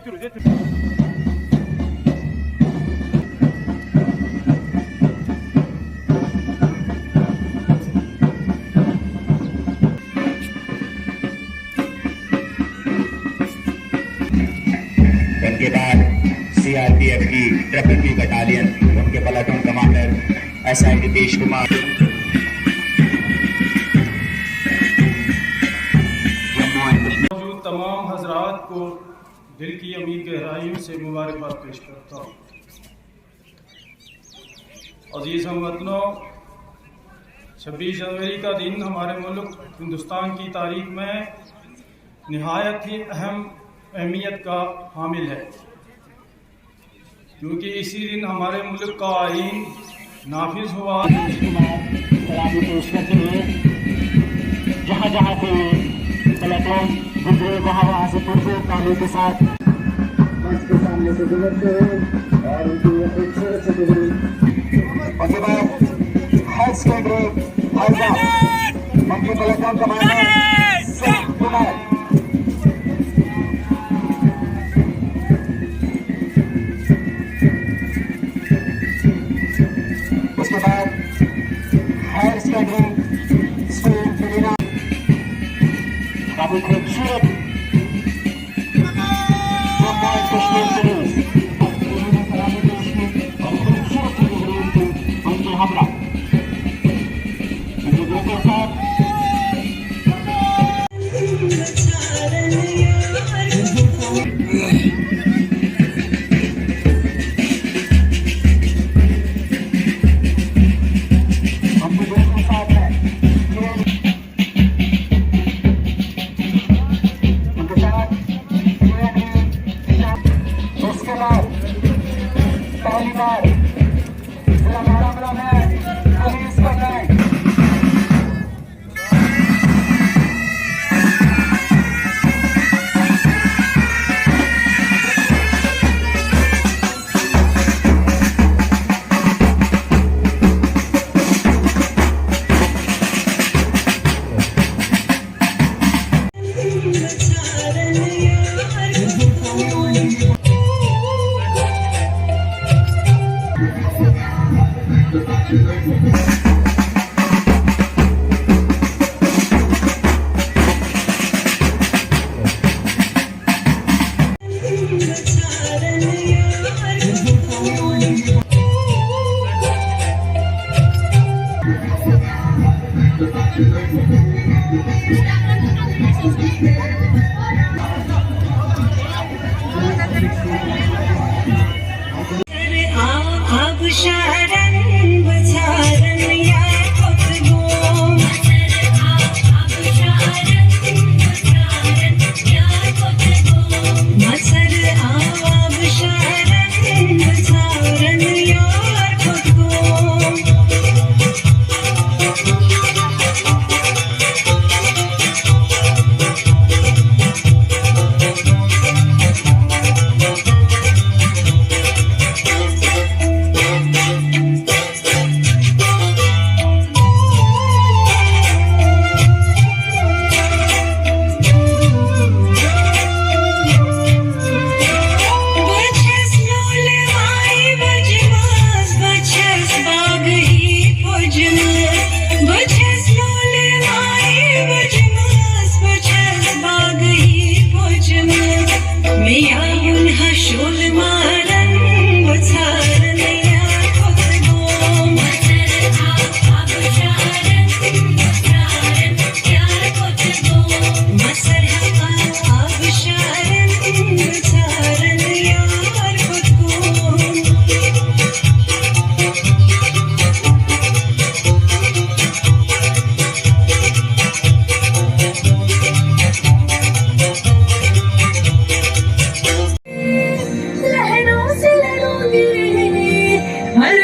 उनके बाद सीआरपीएफ की ट्रिपल बटालियन, उनके platoon commander SI Nitish Kumar. मौजूद तमाम हजरात को दिल की अमीर गहराइयों से मुबारकबाद पेश करता हूँ। अजीज़ हमवतनों, 26 जनवरी का दिन हमारे मुल्क हिंदुस्तान की तारीख में निहायत ही अहमियत का हामिल है, क्योंकि इसी दिन हमारे मुल्क का आईन नाफिज हुआ। जहाँ जहाँ से प्लेटून गुजरे वहाँ से पुरजोर ताली के साथ मंच के सामने से गुजरते हुए और उनकी खूबसूरत से गुजरी। उसके बाद हाई स्कैंडरी हाईजा उनके प्लेटून कमांडर कुमार। उसके बाद हायर सेकेंडरी स्कूल फिलिना काफी खूबसूरत कश्मीर पुलिस और खूबसूरत उनके हमला उनके ग्रुप के साथ पहली बार जिला बारामूला में पुलिस का रैंक।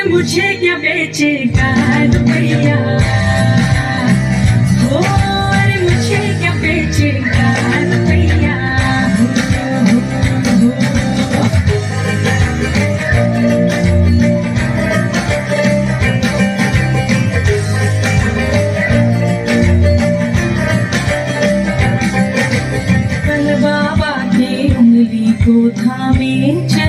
मुझे क्या बेचेगा रुपया हो, अरे मुझे क्या बेचेगा रुपया। कल बाबा की उंगली को थामे चल